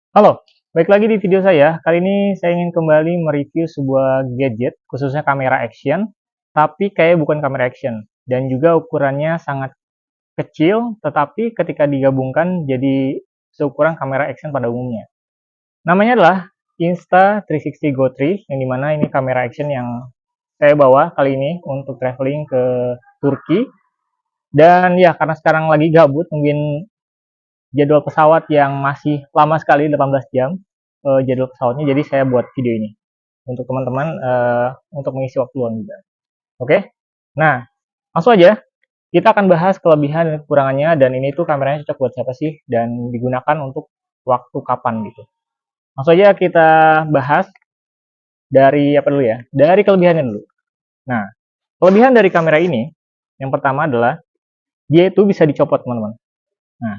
Halo, baik lagi di video saya. Kali ini saya ingin kembali mereview sebuah gadget, khususnya kamera action, tapi kayak bukan kamera action. Dan juga ukurannya sangat kecil, tetapi ketika digabungkan jadi seukuran kamera action pada umumnya. Namanya adalah Insta360 Go 3, yang dimana ini kamera action yang saya bawa kali ini untuk traveling ke Turki. Dan ya, karena sekarang lagi gabut, mungkin jadwal pesawat yang masih lama sekali 18 jam jadwal pesawatnya, jadi saya buat video ini untuk teman-teman untuk mengisi waktu luang juga. Oke, nah langsung aja kita akan bahas kelebihan dan kekurangannya, dan ini tuh kameranya cocok buat siapa sih dan digunakan untuk waktu kapan gitu. Langsung aja kita bahas dari apa dulu ya, dari kelebihannya dulu. Nah, kelebihan dari kamera ini yang pertama adalah dia itu bisa dicopot, teman-teman. Nah,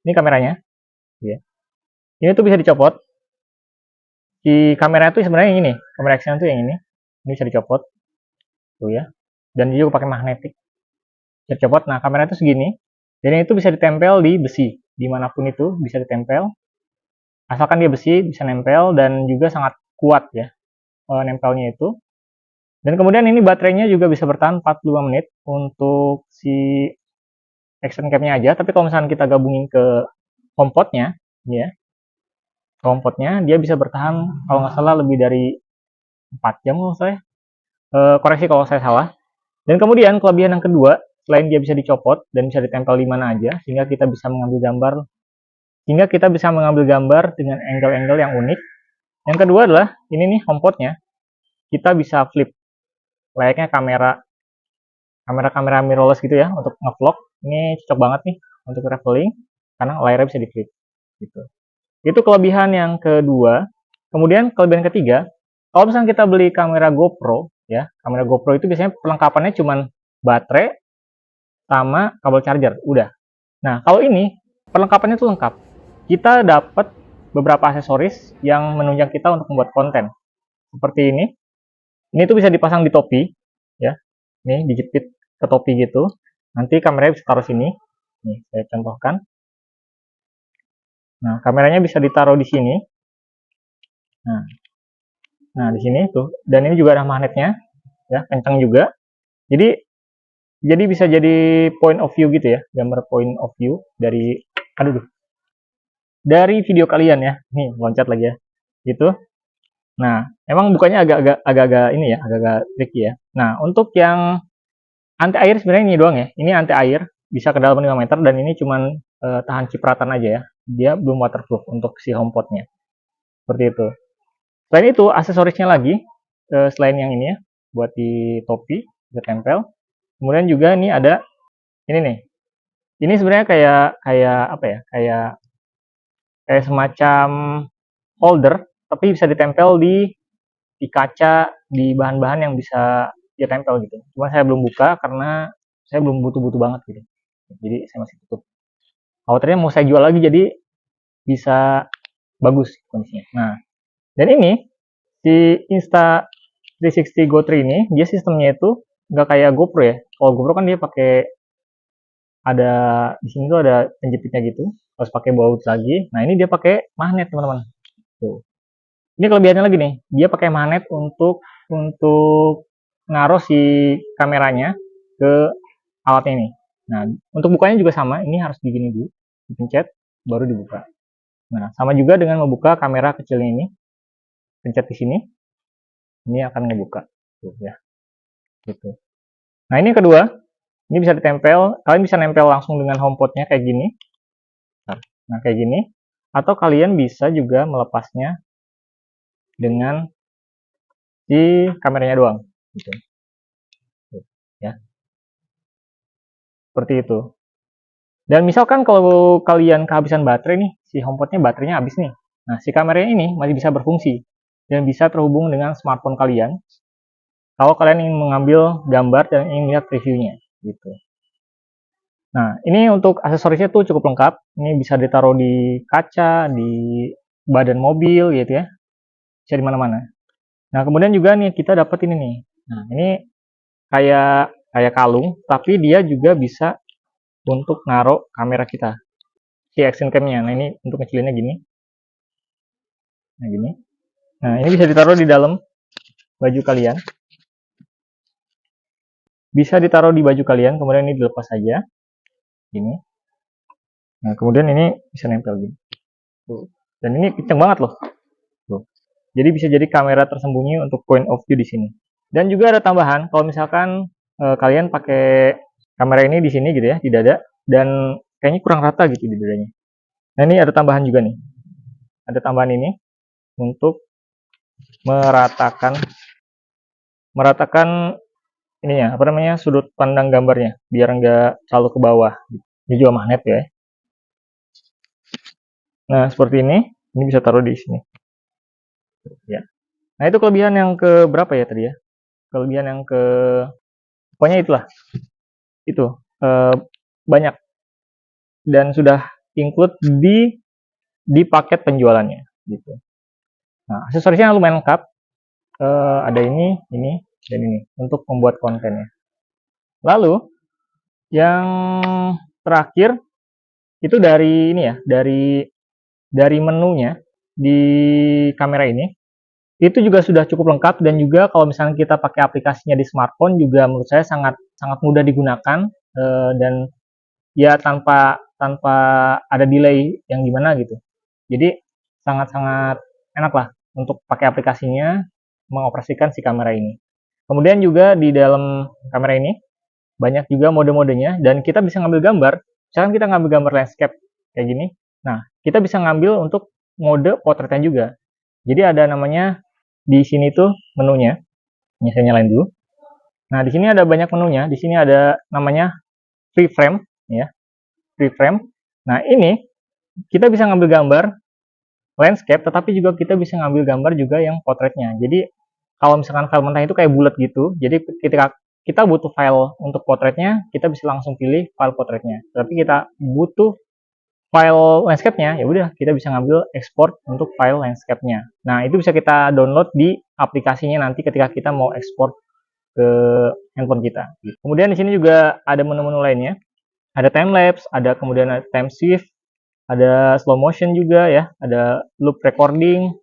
ini kameranya ya. Ini tuh bisa dicopot. Di kamera itu sebenarnya yang ini, kamera action itu yang ini bisa dicopot tuh ya, dan dia juga pakai magnetik, bisa dicopot. Nah, kamera itu segini, dan itu bisa ditempel di besi dimanapun, itu bisa ditempel asalkan dia besi, bisa nempel dan juga sangat kuat ya nempelnya itu. Dan kemudian ini baterainya juga bisa bertahan 45 menit untuk si action cam-nya aja. Tapi kalau misalnya kita gabungin ke HomePod-nya ya, HomePod-nya dia bisa bertahan kalau nggak salah lebih dari 4 jam kalau saya. Koreksi kalau saya salah. Dan kemudian kelebihan yang kedua, selain dia bisa dicopot dan bisa ditempel di mana aja, sehingga kita bisa mengambil gambar dengan angle-angle yang unik. Yang kedua adalah ini nih HomePod-nya, kita bisa flip layaknya kamera mirrorless gitu ya untuk ngevlog. Ini cocok banget nih untuk traveling karena layarnya bisa di flip gitu. Itu kelebihan yang kedua. Kemudian kelebihan ketiga, kalau misalnya kita beli kamera GoPro ya, kamera GoPro itu biasanya perlengkapannya cuma baterai sama kabel charger, udah. Nah, kalau ini perlengkapannya tuh lengkap. Kita dapat beberapa aksesoris yang menunjang kita untuk membuat konten. Seperti ini. Ini tuh bisa dipasang di topi, ya. Ini dijepit ke topi gitu. Nanti kameranya bisa taruh sini. Nih, saya contohkan. Nah, kameranya bisa ditaruh di sini. Nah, di sini tuh. Dan ini juga ada magnetnya, ya, kencang juga. Jadi bisa jadi point of view gitu ya, gambar point of view dari dari video kalian ya. Nih, loncat lagi ya. Gitu. Nah, emang bukannya agak-agak ini ya, agak-agak tricky ya. Nah, untuk yang anti air sebenarnya ini doang ya. Ini anti air, bisa ke dalam 5 meter, dan ini cuman tahan cipratan aja ya. Dia belum waterproof untuk si HomePod-nya. Seperti itu. Selain itu, aksesorisnya lagi selain yang ini ya, buat di topi, bisa tempel. Kemudian juga ini ada ini nih. Ini sebenarnya kayak kayak apa ya? Kayak semacam holder, tapi bisa ditempel di kaca, di bahan-bahan yang bisa dia tempel gitu. Cuma saya belum buka karena saya belum butuh-butuh banget gitu. Jadi saya masih tutup. Khawatirnya mau saya jual lagi, jadi bisa bagus kondisinya. Nah, dan ini si Insta360 Go 3 ini, dia sistemnya itu nggak kayak GoPro ya. Kalau GoPro kan dia pakai ada di sini tuh ada penjepitnya gitu, harus pakai baut lagi. Nah, ini dia pakai magnet, teman-teman. Tuh. Ini kelebihannya lagi nih, dia pakai magnet untuk ngaruh si kameranya ke alat ini. Nah, untuk bukanya juga sama, ini harus begini dulu, dipencet baru dibuka. Nah, sama juga dengan membuka kamera kecilnya ini, pencet di sini, ini akan ngebuka, tuh ya, gitu. Nah, ini kedua, ini bisa ditempel, kalian bisa nempel langsung dengan HomePod-nya kayak gini. Nah, kayak gini, atau kalian bisa juga melepasnya dengan si kameranya doang, gitu. Ya, seperti itu. Dan misalkan kalau kalian kehabisan baterai nih, si HomePod-nya baterainya habis nih. Nah, si kameranya ini masih bisa berfungsi dan bisa terhubung dengan smartphone kalian kalau kalian ingin mengambil gambar dan ingin lihat reviewnya gitu. Nah, ini untuk aksesorisnya tuh cukup lengkap. Ini bisa ditaruh di kaca, di badan mobil gitu ya. Bisa di mana-mana. Nah, kemudian juga nih kita dapat ini nih. Nah, ini kayak kayak kalung, tapi dia juga bisa untuk naruh kamera kita, si action cam-nya. Nah, ini untuk ngecilinnya gini. Nah, gini. Nah, ini bisa ditaruh di dalam baju kalian. Bisa ditaruh di baju kalian, kemudian ini dilepas saja. Gini. Nah, kemudian ini bisa nempel gini. Tuh. Dan ini kenceng banget loh. Tuh. Jadi bisa jadi kamera tersembunyi untuk point of view di sini. Dan juga ada tambahan, kalau misalkan kalian pakai kamera ini di sini gitu ya, di dada, dan kayaknya kurang rata gitu di dadanya. Nah, ini ada tambahan juga nih. Ada tambahan ini untuk meratakan ininya, apa namanya, sudut pandang gambarnya, biar nggak terlalu ke bawah. Ini juga magnet ya. Nah, seperti ini bisa taruh di sini. Ya. Nah, itu kelebihan yang ke berapa ya tadi ya? Kelebihan yang ke, pokoknya itulah. Itu banyak dan sudah include di paket penjualannya gitu. Nah, aksesorisnya lumayan lengkap. Ada ini, dan ini untuk membuat kontennya. Lalu yang terakhir itu dari ini ya, dari menunya di kamera ini itu juga sudah cukup lengkap, dan juga kalau misalnya kita pakai aplikasinya di smartphone juga menurut saya sangat sangat mudah digunakan, dan ya tanpa ada delay yang gimana gitu. Jadi sangat-sangat enak lah untuk pakai aplikasinya mengoperasikan si kamera ini. Kemudian juga di dalam kamera ini banyak juga mode-modenya, dan kita bisa ngambil gambar. Misalkan kita ngambil gambar landscape kayak gini. Nah, kita bisa ngambil untuk mode potretnya juga. Jadi ada namanya di sini tuh menunya. Ini saya nyalain dulu. Nah, di sini ada banyak menunya. Di sini ada namanya free frame ya. Free frame. Nah, ini kita bisa ngambil gambar landscape, tetapi juga kita bisa ngambil gambar juga yang potretnya. Jadi kalau misalkan file mentah itu kayak bulat gitu, jadi ketika kita butuh file untuk potretnya, kita bisa langsung pilih file potretnya. Tapi kita butuh file landscape-nya, ya udah kita bisa ngambil export untuk file landscape-nya. Nah, itu bisa kita download di aplikasinya nanti ketika kita mau export ke handphone kita. Kemudian di sini juga ada menu-menu lainnya. Ada time lapse, ada kemudian ada time shift, ada slow motion juga ya, ada loop recording,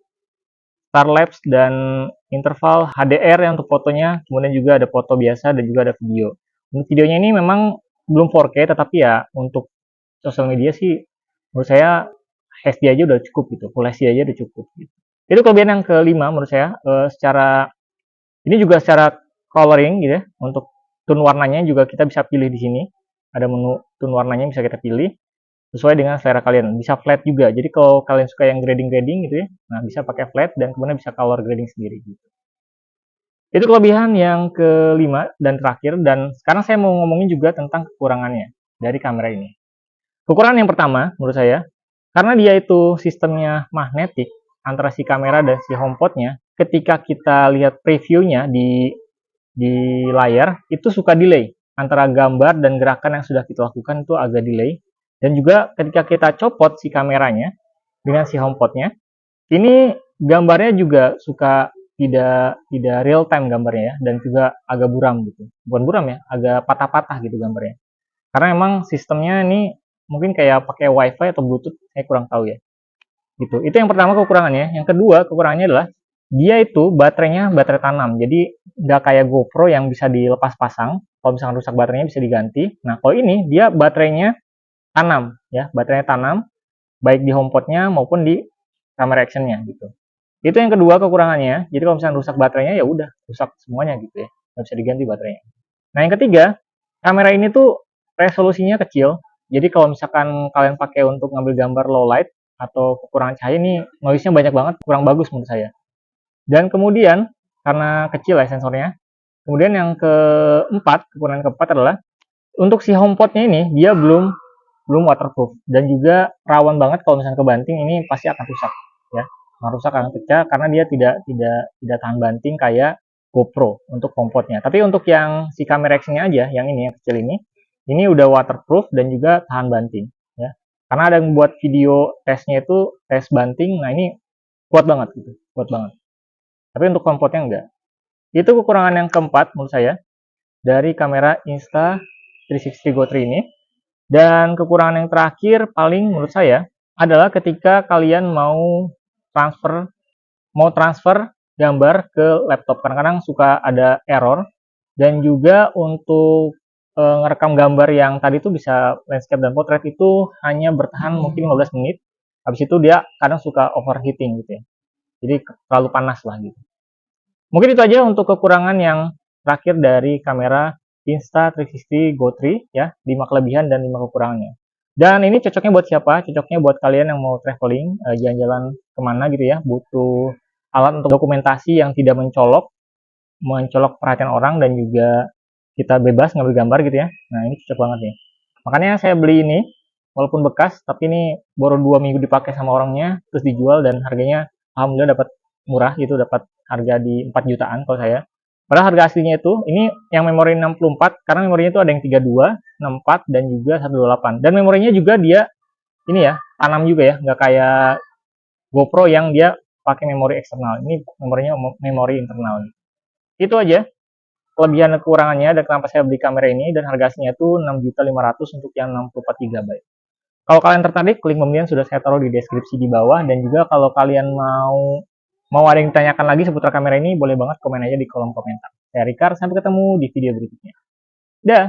star lapse, dan interval HDR yang untuk fotonya, kemudian juga ada foto biasa dan juga ada video. Untuk videonya ini memang belum 4K, tetapi ya untuk sosial media sih menurut saya HD aja udah cukup gitu, Full HD aja udah cukup gitu. Itu kelebihan yang kelima menurut saya. Secara ini juga secara coloring gitu ya, untuk tone warnanya juga kita bisa pilih di sini. Ada menu tone warnanya bisa kita pilih sesuai dengan selera kalian. Bisa flat juga. Jadi kalau kalian suka yang grading-grading gitu ya, nah bisa pakai flat dan kemudian bisa color grading sendiri gitu. Itu kelebihan yang kelima dan terakhir, dan sekarang saya mau ngomongin juga tentang kekurangannya dari kamera ini. Kekurangan yang pertama menurut saya, karena dia itu sistemnya magnetik antara si kamera dan si HomePod-nya, ketika kita lihat previewnya di layar itu suka delay antara gambar dan gerakan yang sudah kita lakukan, itu agak delay. Dan juga ketika kita copot si kameranya dengan si HomePod-nya, ini gambarnya juga suka tidak real time gambarnya ya, dan juga agak buram gitu. Bukan buram ya, agak patah-patah gitu gambarnya. Karena emang sistemnya ini mungkin kayak pakai WiFi atau Bluetooth, saya kurang tahu ya. Gitu. Itu yang pertama kekurangannya. Yang kedua kekurangannya adalah dia itu baterainya baterai tanam. Jadi nggak kayak GoPro yang bisa dilepas pasang. Kalau misalkan rusak baterainya bisa diganti. Nah, kalau ini dia baterainya tanam ya, baterainya tanam baik di HomePod-nya maupun di kamera action-nya gitu. Itu yang kedua kekurangannya. Jadi kalau misalkan rusak baterainya ya udah rusak semuanya gitu ya. Nggak bisa diganti baterainya. Nah, yang ketiga, kamera ini tuh resolusinya kecil. Jadi kalau misalkan kalian pakai untuk ngambil gambar low light atau kekurangan cahaya, ini noise-nya banyak banget, kurang bagus menurut saya. Dan kemudian karena kecil ya sensornya. Kemudian yang keempat, kekurangan keempat adalah untuk si HomePod-nya ini dia belum waterproof, dan juga rawan banget kalau misalnya kebanting, ini pasti akan rusak ya. Akan rusak, akan pecah karena dia tidak tahan banting kayak GoPro untuk HomePod-nya. Tapi untuk yang si kamera action-nya aja, yang ini yang kecil ini udah waterproof dan juga tahan banting ya. Karena ada yang buat video tesnya itu tes banting, nah ini kuat banget gitu, kuat banget. Tapi untuk HomePod-nya enggak. Itu kekurangan yang keempat menurut saya dari kamera Insta360 Go 3 ini. Dan kekurangan yang terakhir paling menurut saya adalah ketika kalian mau transfer mau transfer gambar ke laptop. Kadang-kadang suka ada error. Dan juga untuk ngerekam gambar yang tadi itu bisa landscape dan portrait itu hanya bertahan mungkin 15 menit. Habis itu dia kadang suka overheating gitu ya. Jadi terlalu panas lah gitu. Mungkin itu aja untuk kekurangan yang terakhir dari kamera Insta360 Go 3 ya, 5 kelebihan dan 5 kekurangannya. Dan ini cocoknya buat siapa? Cocoknya buat kalian yang mau traveling, jalan-jalan kemana gitu ya, butuh alat untuk dokumentasi yang tidak mencolok perhatian orang dan juga kita bebas ngambil gambar gitu ya. Nah ini cocok banget nih. Makanya saya beli ini, walaupun bekas, tapi ini baru 2 minggu dipakai sama orangnya, terus dijual dan harganya alhamdulillah dapat murah, itu dapat harga di 4 jutaan kalau saya. Padahal harga aslinya itu, ini yang memori 64, karena memorinya itu ada yang 32, 64, dan juga 128. Dan memorinya juga dia, ini ya, tanam juga ya, nggak kayak GoPro yang dia pakai memori eksternal. Ini memorinya memori internal. Itu aja kelebihan dan kekurangannya dan kenapa saya beli kamera ini dan harga aslinya itu 6.500.000 untuk yang 64 GB. Kalau kalian tertarik, link pembelian sudah saya taruh di deskripsi di bawah dan juga kalau kalian mau ada yang ditanyakan lagi seputar kamera ini, boleh banget komen aja di kolom komentar. Saya Rikar, sampai ketemu di video berikutnya. Dah.